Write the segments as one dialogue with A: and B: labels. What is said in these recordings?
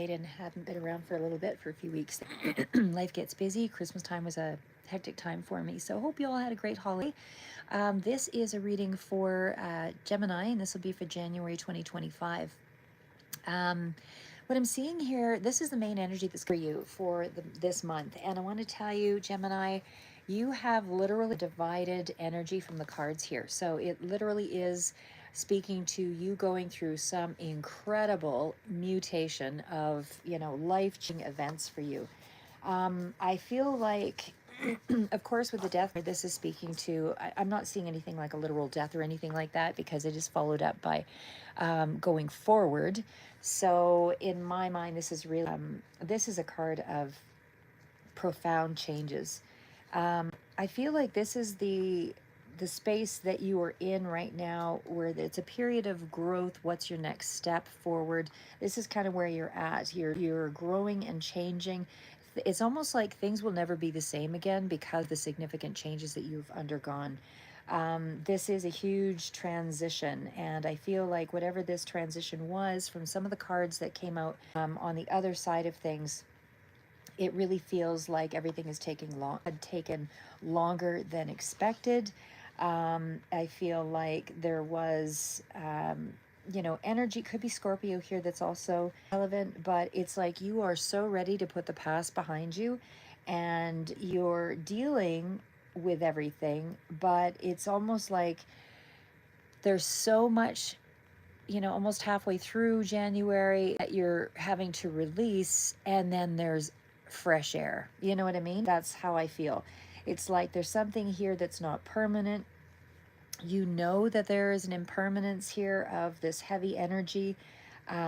A: Jaden hadn't been around for a little bit, for a few weeks. Life gets busy. Christmas time was a hectic time for me. So hope you all had a great holiday. This is a reading for Gemini, and this will be for January 2025. What I'm seeing here, this is the main energy that's for you for this month. And I want to tell you, Gemini, you have literally divided energy from the cards here. So it literally is speaking to you going through some incredible mutation of, life-changing events for you. I feel like, of course, with the death, this is speaking to, I'm not seeing anything like a literal death or anything like that, because it is followed up by going forward. So in my mind, this is really, this is a card of profound changes. I feel like this is the space that you are in right now, where it's a period of growth. What's your next step forward? This is kind of where you're at. You're growing and changing. It's almost like things will never be the same again because of the significant changes that you've undergone. This is a huge transition, and I feel like whatever this transition was, from some of the cards that came out on the other side of things, it really feels like everything is had taken longer than expected. I feel like there was, energy, could be Scorpio here, that's also relevant, but it's like you are so ready to put the past behind you, and you're dealing with everything, but it's almost like there's so much, almost halfway through January, that you're having to release, and then there's fresh air. You know what I mean? That's how I feel. It's like there's something here that's not permanent. You know that there is an impermanence here of this heavy energy.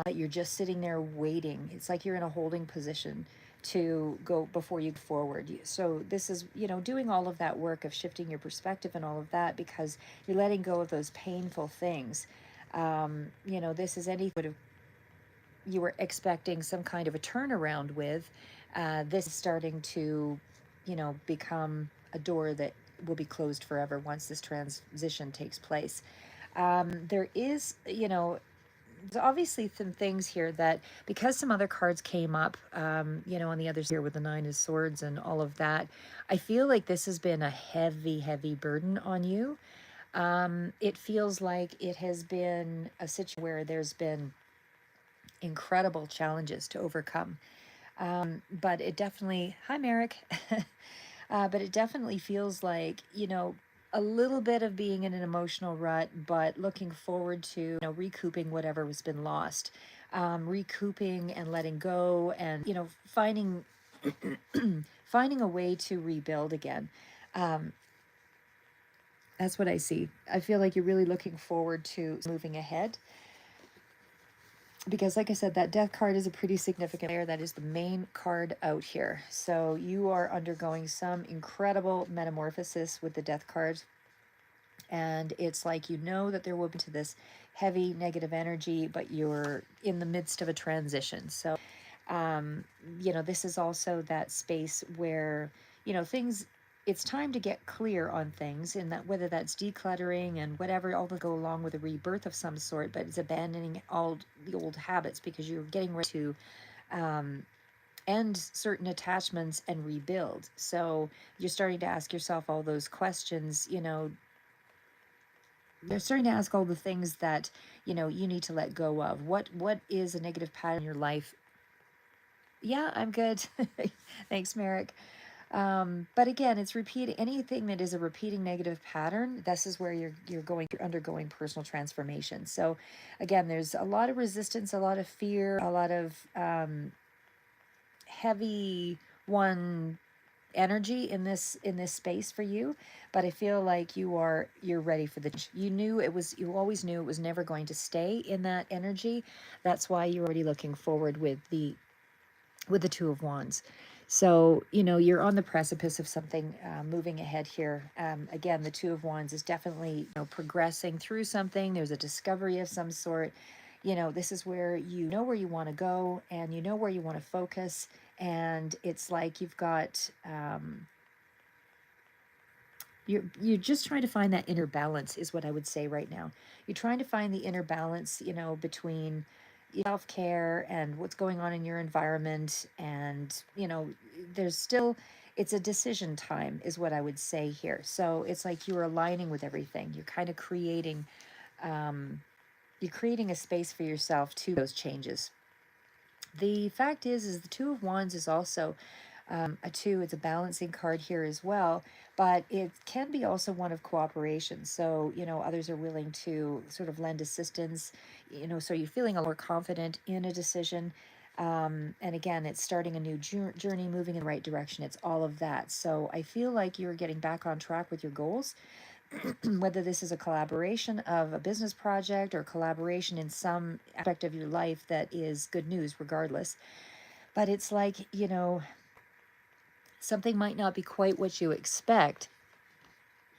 A: You're just sitting there waiting. It's like you're in a holding position to go before you go forward. So this is, doing all of that work of shifting your perspective and all of that, because you're letting go of those painful things. This is anything you were expecting some kind of a turnaround with. This is starting to, become a door that will be closed forever once this transition takes place. There is, there's obviously some things here that, because some other cards came up, on the other side here with the Nine of Swords and all of that, I feel like this has been a heavy, heavy burden on you. It feels like it has been a situation where there's been incredible challenges to overcome. But it definitely, hi Merrick, but it definitely feels like, a little bit of being in an emotional rut, but looking forward to, recouping whatever has been lost, recouping and letting go, and, finding, finding a way to rebuild again. That's what I see. I feel like you're really looking forward to moving ahead, because like I said, that death card is a pretty significant layer. That is the main card out here. So you are undergoing some incredible metamorphosis with the death card. And it's like, that there will be to this heavy negative energy, but you're in the midst of a transition. So, this is also that space where, things, it's time to get clear on things, and that whether that's decluttering and whatever, all that go along with a rebirth of some sort, but it's abandoning all the old habits, because you're getting ready to end certain attachments and rebuild. So you're starting to ask yourself all those questions. They're starting to ask all the things that, you need to let go of. What is a negative pattern in your life? Yeah, I'm good. Thanks, Merrick. But again, it's repeating anything that is a repeating negative pattern. This is where you're undergoing personal transformation. So again, there's a lot of resistance, a lot of fear, a lot of heavy one energy in this space for you. But I feel like you're ready for you always knew it was never going to stay in that energy. That's why you're already looking forward with the Two of Wands. So, you're on the precipice of something moving ahead here. Again, the Two of Wands is definitely, progressing through something. There's a discovery of some sort. This is where you know where you want to go, and you know where you want to focus. And it's like you've got, you're just trying to find that inner balance, is what I would say right now. You're trying to find the inner balance, between self-care and what's going on in your environment. And there's still, it's a decision time is what I would say here. So it's like you're aligning with everything. You're kind of creating, you're creating a space for yourself to those changes. The fact is the Two of Wands is also a two. It's a balancing card here as well, but it can be also one of cooperation. So others are willing to sort of lend assistance. So you're feeling a more confident in a decision. And again, it's starting a new journey, moving in the right direction. It's all of that. So I feel like you're getting back on track with your goals. Whether this is a collaboration of a business project or collaboration in some aspect of your life, that is good news regardless. But it's like, something might not be quite what you expect,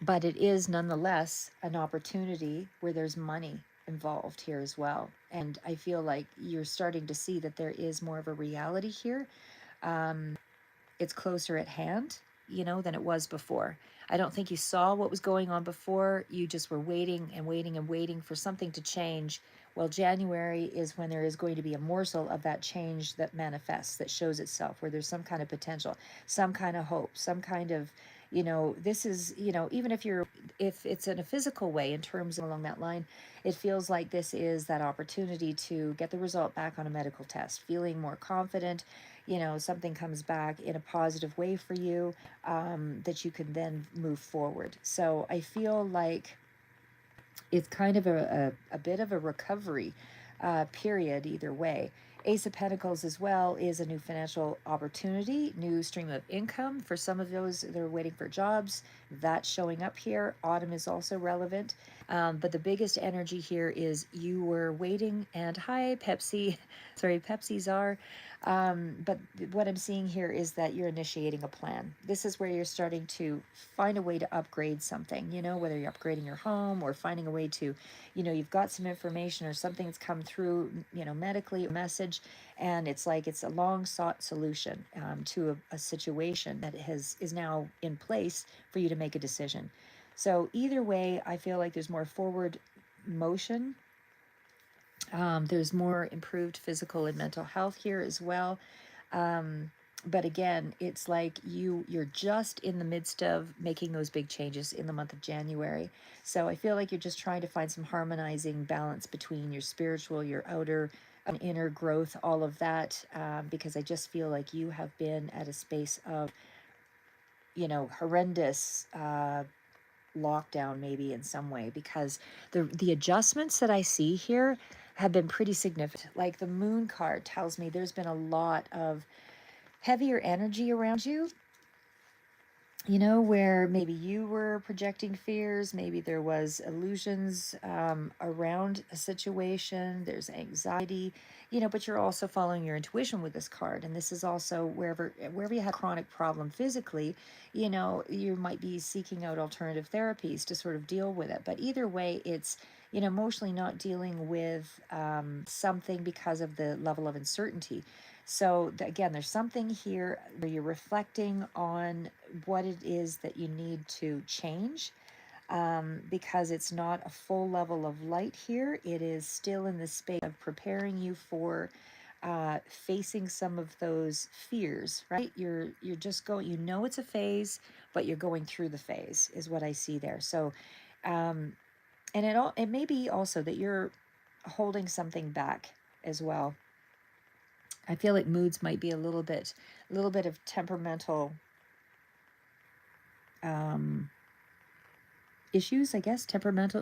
A: but it is nonetheless an opportunity where there's money involved here as well. And I feel like you're starting to see that there is more of a reality here. It's closer at hand, than it was before. I don't think you saw what was going on before. You just were waiting and waiting and waiting for something to change. Well, January is when there is going to be a morsel of that change that manifests, that shows itself, where there's some kind of potential, some kind of hope, some kind of, this is, even if it's in a physical way in terms of along that line, it feels like this is that opportunity to get the result back on a medical test, feeling more confident. Something comes back in a positive way for you, that you can then move forward. So I feel like it's kind of a bit of a recovery period either way. Ace of Pentacles as well is a new financial opportunity, new stream of income. For some of those that are waiting for jobs, that's showing up here. Autumn is also relevant. But the biggest energy here is you were waiting, and hi, Pepsi. Sorry, Pepsi Czar. But what I'm seeing here is that you're initiating a plan. This is where you're starting to find a way to upgrade something, whether you're upgrading your home or finding a way to, you've got some information or something that's come through, medically, a message, and it's like it's a long sought solution to a situation that is now in place for you to make a decision. So either way, I feel like there's more forward motion. There's more improved physical and mental health here as well. But again, it's like you're just in the midst of making those big changes in the month of January. So I feel like you're just trying to find some harmonizing balance between your spiritual, your outer and inner growth, all of that, because I just feel like you have been at a space of, horrendous lockdown maybe in some way, because the adjustments that I see here have been pretty significant. Like the moon card tells me there's been a lot of heavier energy around you, where maybe you were projecting fears, maybe there was illusions around a situation, there's anxiety, but you're also following your intuition with this card. And this is also wherever you have a chronic problem physically, you might be seeking out alternative therapies to sort of deal with it. But either way, it's emotionally not dealing with something because of the level of uncertainty. So again, there's something here where you're reflecting on what it is that you need to change, because it's not a full level of light here. It is still in the space of preparing you for facing some of those fears, right? You're just going, it's a phase, but you're going through the phase is what I see there. So, and it may be also that you're holding something back as well. I feel like moods might be a little bit of temperamental issues, I guess.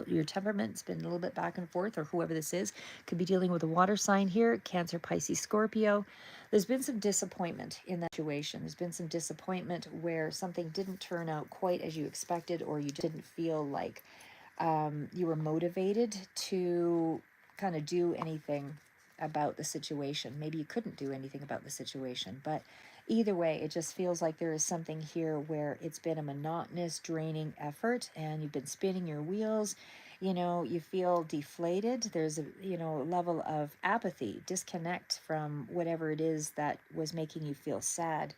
A: Your temperament's been a little bit back and forth, or whoever this is could be dealing with a water sign here, Cancer, Pisces, Scorpio. There's been some disappointment in that situation. There's been some disappointment where something didn't turn out quite as you expected, or you didn't feel like you were motivated to kind of do anything about the situation. Maybe you couldn't do anything about the situation, but either way, it just feels like there is something here where it's been a monotonous, draining effort, and you've been spinning your wheels. You feel deflated. There's a level of apathy, disconnect from whatever it is that was making you feel sad.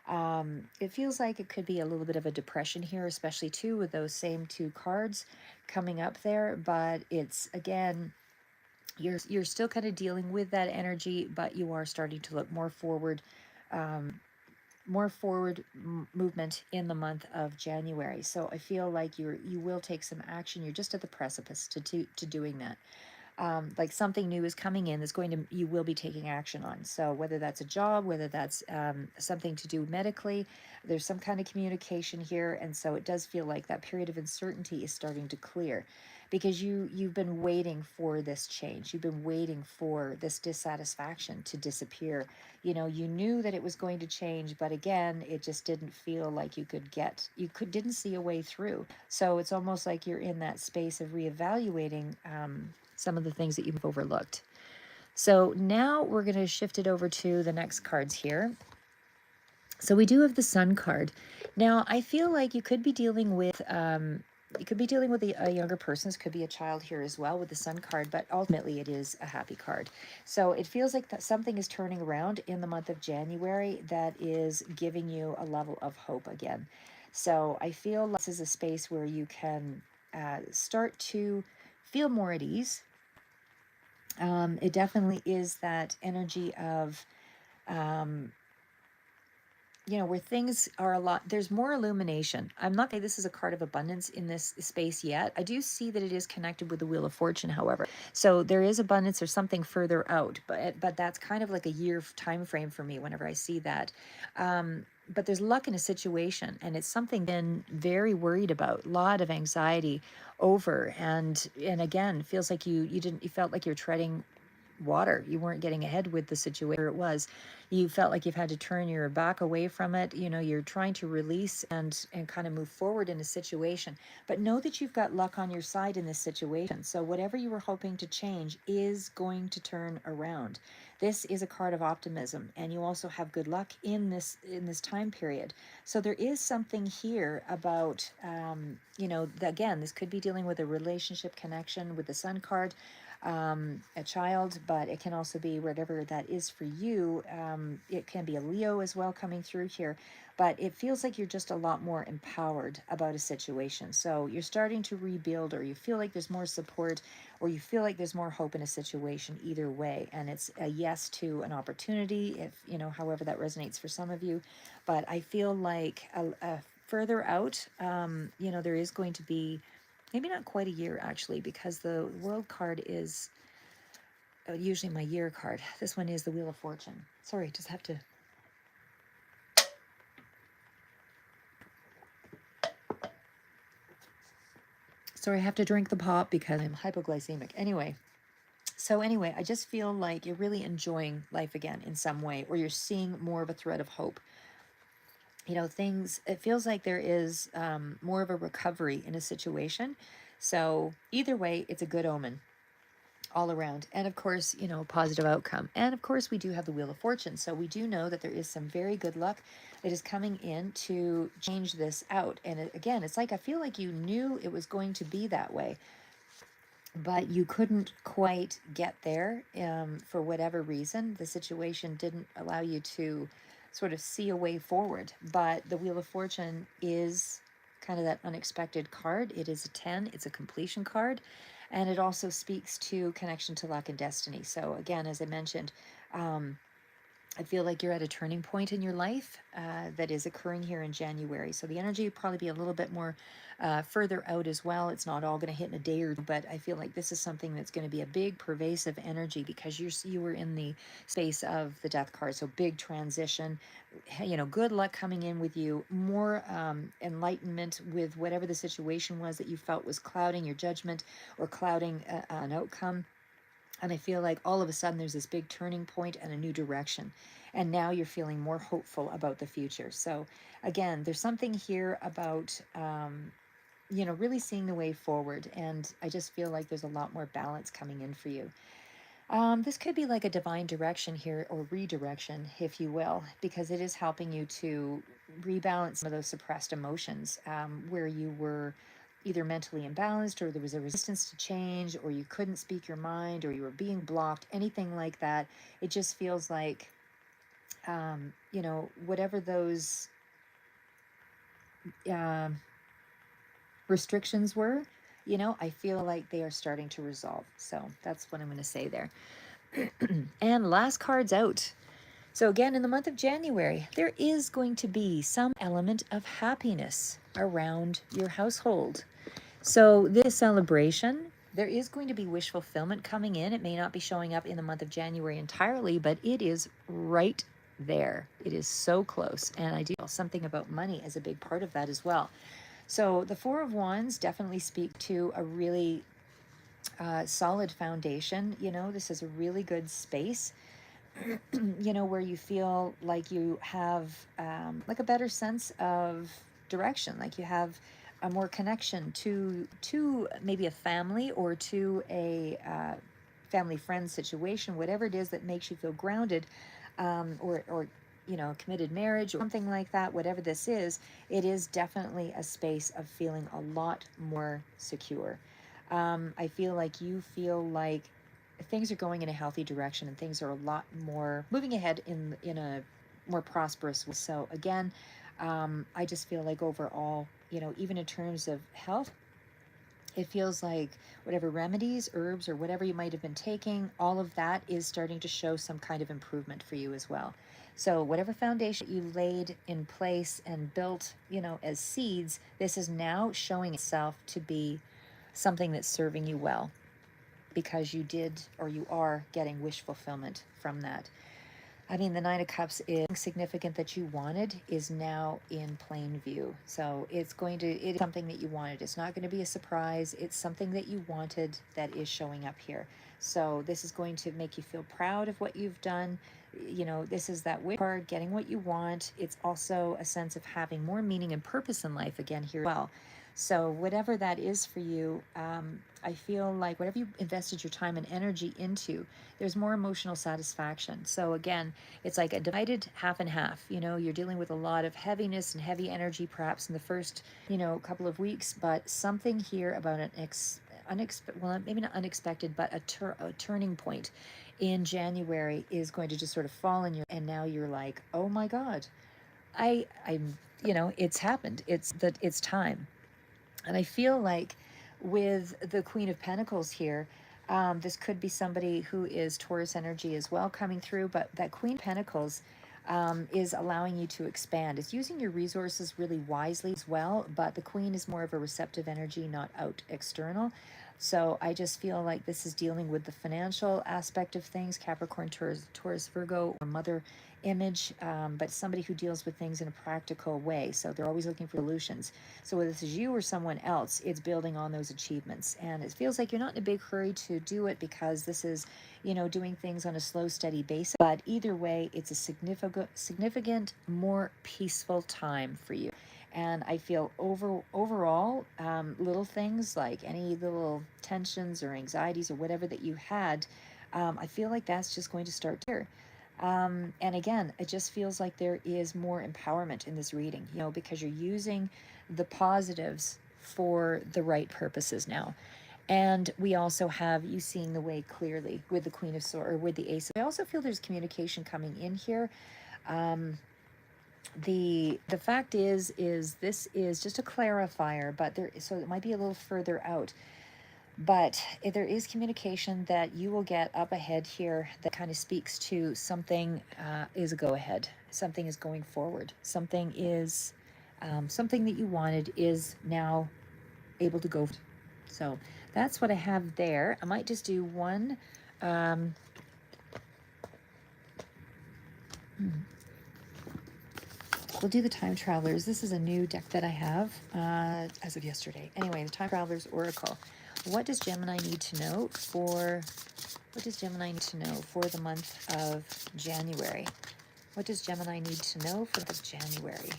A: It feels like it could be a little bit of a depression here, especially too with those same two cards coming up there. But it's, again, You're still kind of dealing with that energy, but you are starting to look more forward, more forward movement in the month of January. So I feel like you will take some action. You're just at the precipice to doing that. Like something new is coming in that's going to, you will be taking action on. So whether that's a job, whether that's something to do medically, there's some kind of communication here. And so it does feel like that period of uncertainty is starting to clear, because you've been waiting for this change. You've been waiting for this dissatisfaction to disappear. You knew that it was going to change, but again, it just didn't feel like didn't see a way through. So it's almost like you're in that space of reevaluating some of the things that you've overlooked. So now we're going to shift it over to the next cards here. So we do have the Sun card. Now I feel like you could be dealing with a younger person. This could be a child here as well with the Sun card, but ultimately it is a happy card. So it feels like that something is turning around in the month of January that is giving you a level of hope again. So I feel like this is a space where you can start to feel more at ease. It definitely is that energy of where things are a lot, there's more illumination. I'm not saying this is a card of abundance in this space yet. I do see that it is connected with the Wheel of Fortune, however. So there is abundance or something further out, but that's kind of like a year time frame for me whenever I see that. But there's luck in a situation, and it's something been very worried about, a lot of anxiety over, and again, feels like you felt like you're treading water. You weren't getting ahead with the situation. It was, you felt like you've had to turn your back away from it. You're trying to release and kind of move forward in a situation, but know that you've got luck on your side in this situation. So whatever you were hoping to change is going to turn around. This is a card of optimism, and you also have good luck in this time period. So there is something here about again, this could be dealing with a relationship connection with the Sun card, a child, but it can also be whatever that is for you. It can be a Leo as well coming through here, but it feels like you're just a lot more empowered about a situation. So you're starting to rebuild, or you feel like there's more support, or you feel like there's more hope in a situation, either way. And it's a yes to an opportunity, if, however that resonates for some of you. But I feel like a further out, there is going to be maybe not quite a year actually, because the World card is usually my year card. This one is the Wheel of Fortune. Sorry, just have to. Sorry, I have to drink the pop because I'm hypoglycemic. Anyway, I just feel like you're really enjoying life again in some way, or you're seeing more of a thread of hope. It feels like there is more of a recovery in a situation. So either way, it's a good omen all around. And of course, positive outcome. And of course, we do have the Wheel of Fortune. So we do know that there is some very good luck that is coming in to change this out. And again, it's like I feel like you knew it was going to be that way, but you couldn't quite get there for whatever reason. The situation didn't allow you to sort of see a way forward. But the Wheel of Fortune is kind of that unexpected card. It is a 10, it's a completion card. And it also speaks to connection to luck and destiny. So again, as I mentioned, I feel like you're at a turning point in your life that is occurring here in January. So the energy will probably be a little bit more further out as well. It's not all going to hit in a day or two, but I feel like this is something that's going to be a big pervasive energy, because you were in the space of the Death card. So big transition, good luck coming in with you, more enlightenment with whatever the situation was that you felt was clouding your judgment or clouding an outcome. And I feel like all of a sudden there's this big turning point and a new direction. And now you're feeling more hopeful about the future. So again, there's something here about, really seeing the way forward. And I just feel like there's a lot more balance coming in for you. This could be like a divine direction here, or redirection, if you will, because it is helping you to rebalance some of those suppressed emotions, where you were either mentally imbalanced, or there was a resistance to change, or you couldn't speak your mind, or you were being blocked, anything like that. It just feels like, whatever those uh, restrictions were, you know, I feel like they are starting to resolve. So that's what I'm going to say there. And last card's out. So again, in the month of January, there is going to be some element of happiness around your household. So this celebration, there is going to be wish fulfillment coming in. It may not be showing up in the month of January entirely, but it is right there. It is so close. And I do feel something about money as a big part of that as well. So the Four of Wands definitely speak to a really solid foundation. You know, this is a really good space, you know, where you feel like you have like a better sense of direction, like you have a more connection to maybe a family or to a family friend situation, whatever it is that makes you feel grounded, or you know, committed marriage or something like that. Whatever this is, it is definitely a space of feeling a lot more secure. I feel like you feel like things are going in a healthy direction and things are a lot more moving ahead in a more prosperous way. So again, I just feel like overall, you know, even in terms of health, it feels like whatever remedies, herbs, or whatever you might have been taking, all of that is starting to show some kind of improvement for you as well. So whatever foundation you laid in place and built, you know, as seeds, this is now showing itself to be something that's serving you well, because you did, or you are getting wish fulfillment from that. I mean, the Nine of Cups is significant that you wanted is now in plain view. So it is something that you wanted. It's not going to be a surprise. It's something that you wanted that is showing up here. So this is going to make you feel proud of what you've done. You know, this is that wish card, getting what you want. It's also a sense of having more meaning and purpose in life again here as well. So whatever that is for you, I feel like whatever you invested your time and energy into, there's more emotional satisfaction. So again, it's like a divided half and half. You know, you're dealing with a lot of heaviness and heavy energy perhaps in the first, you know, couple of weeks, but something here about an unexpected, well, maybe not unexpected, but a turning point in January is going to just sort of fall in your, and now you're like, oh my God, I'm, you know, it's happened. It's time. And I feel like with the Queen of Pentacles here, this could be somebody who is Taurus energy as well coming through, but that Queen of Pentacles is allowing you to expand. It's using your resources really wisely as well, but the Queen is more of a receptive energy, not out external. So I just feel like this is dealing with the financial aspect of things, Capricorn, Taurus, Virgo, or mother image, but somebody who deals with things in a practical way. So they're always looking for solutions. So whether this is you or someone else, it's building on those achievements. And it feels like you're not in a big hurry to do it because this is, you know, doing things on a slow, steady basis. But either way, it's a significant, more peaceful time for you. And I feel overall, little things like any little tensions or anxieties or whatever that you had, I feel like that's just going to start here. And again, it just feels like there is more empowerment in this reading, you know, because you're using the positives for the right purposes now. And we also have you seeing the way clearly with the Queen of Swords, or with the Ace. I also feel there's communication coming in here. The fact is this is just a clarifier, but there, so it might be a little further out. But there is communication that you will get up ahead here that kind of speaks to something is a go ahead. Something is going forward. Something is something that you wanted is now able to go. So that's what I have there. I might just do one. We'll do the Time Travelers. This is a new deck that I have as of yesterday. Anyway, the Time Travelers Oracle. What does Gemini need to know for the month of January? What does Gemini need to know for this January?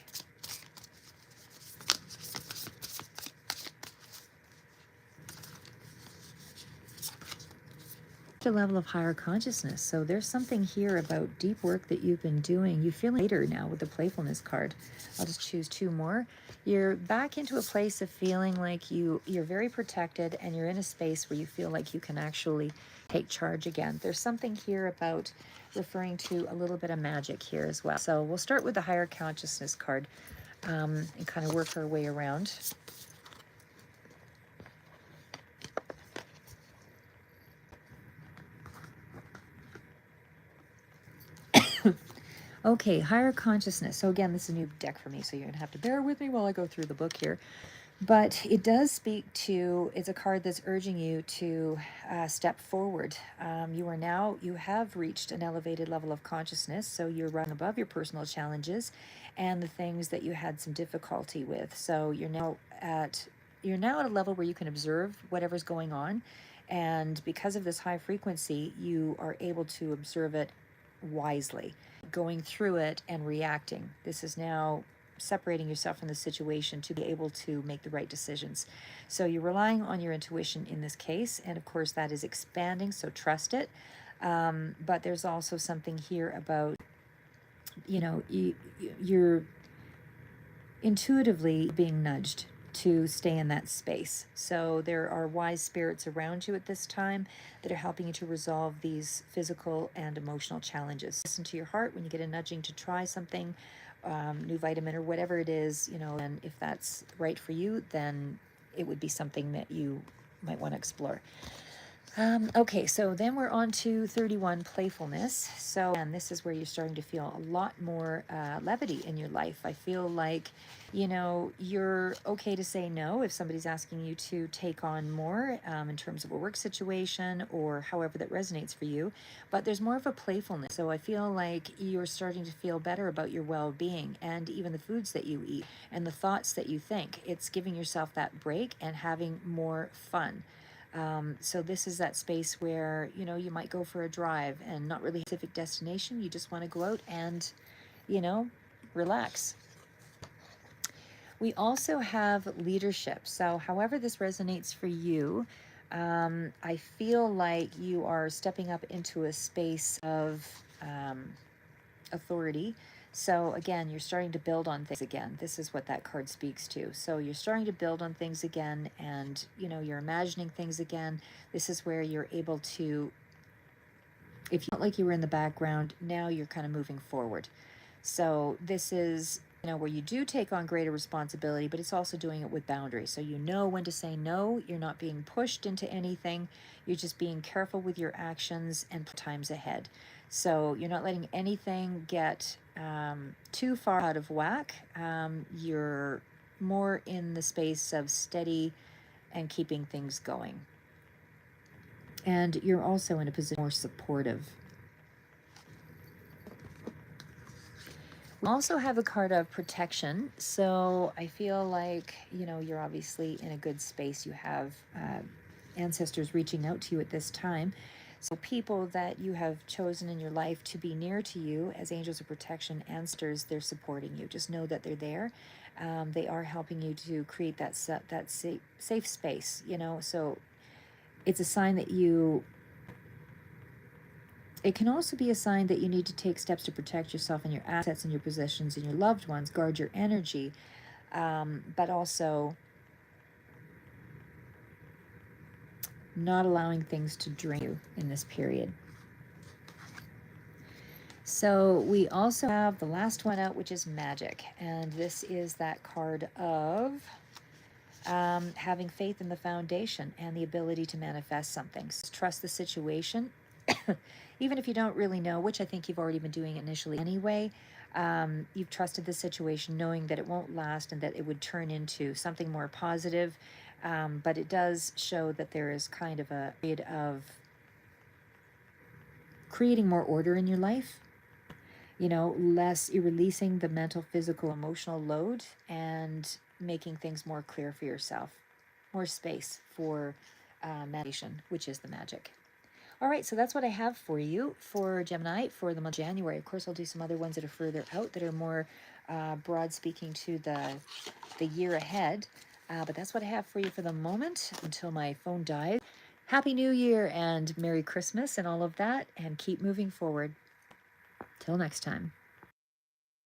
A: A level of higher consciousness. So there's something here about deep work that you've been doing. You feel later now with the playfulness card. I'll just choose two more. You're back into a place of feeling like you're very protected, and you're in a space where you feel like you can actually take charge again. There's something here about referring to a little bit of magic here as well. So we'll start with the higher consciousness card and kind of work our way around. Okay, higher consciousness. So again, this is a new deck for me, so you're going to have to bear with me while I go through the book here. But it does speak to, it's a card that's urging you to step forward. You have reached an elevated level of consciousness, so you're running above your personal challenges and the things that you had some difficulty with. So you're now at a level where you can observe whatever's going on. And because of this high frequency, you are able to observe it wisely, going through it and reacting. This is now separating yourself from the situation to be able to make the right decisions. So you're relying on your intuition in this case, and of course that is expanding, so trust it. But there's also something here about, you're intuitively being nudged to stay in that space. So there are wise spirits around you at this time that are helping you to resolve these physical and emotional challenges. Listen to your heart when you get a nudging to try something, new vitamin or whatever it is, and if that's right for you, then it would be something that you might want to explore. Okay, so then we're on to 31, playfulness. So, and this is where you're starting to feel a lot more levity in your life. I feel like, you're okay to say no if somebody's asking you to take on more in terms of a work situation or however that resonates for you. But there's more of a playfulness. So I feel like you're starting to feel better about your well-being and even the foods that you eat and the thoughts that you think. It's giving yourself that break and having more fun. So this is that space where, you might go for a drive and not really a specific destination. You just want to go out and, relax. We also have leadership. So however this resonates for you, I feel like you are stepping up into a space of authority. So again, you're starting to build on things again. This is what that card speaks to. So you're starting to build on things again, and you're imagining things again. This is where you're able to, if you felt like you were in the background, now you're kind of moving forward. So this is where you do take on greater responsibility, but it's also doing it with boundaries. So you know when to say no. You're not being pushed into anything. You're just being careful with your actions and times ahead. So you're not letting anything get too far out of whack. You're more in the space of steady and keeping things going. And you're also in a position more supportive. We also have a card of protection. So I feel like, you're obviously in a good space. You have ancestors reaching out to you at this time. So people that you have chosen in your life to be near to you as angels of protection, ancestors, they're supporting you. Just know that they're there. They are helping you to create that safe space, So it's a sign that it can also be a sign that you need to take steps to protect yourself and your assets and your possessions and your loved ones, guard your energy, but also not allowing things to drain you in this period. So we also have the last one out, which is magic. And this is that card of having faith in the foundation and the ability to manifest something. So trust the situation. Even if you don't really know, which I think you've already been doing initially anyway, you've trusted the situation knowing that it won't last and that it would turn into something more positive. But it does show that there is kind of a period of creating more order in your life. You're releasing the mental, physical, emotional load and making things more clear for yourself. More space for meditation, which is the magic. All right, so that's what I have for you for Gemini for the month of January. Of course, I'll do some other ones that are further out that are more broad speaking to the year ahead. But that's what I have for you for the moment until my phone dies. Happy New Year and Merry Christmas and all of that, and keep moving forward. Till next time.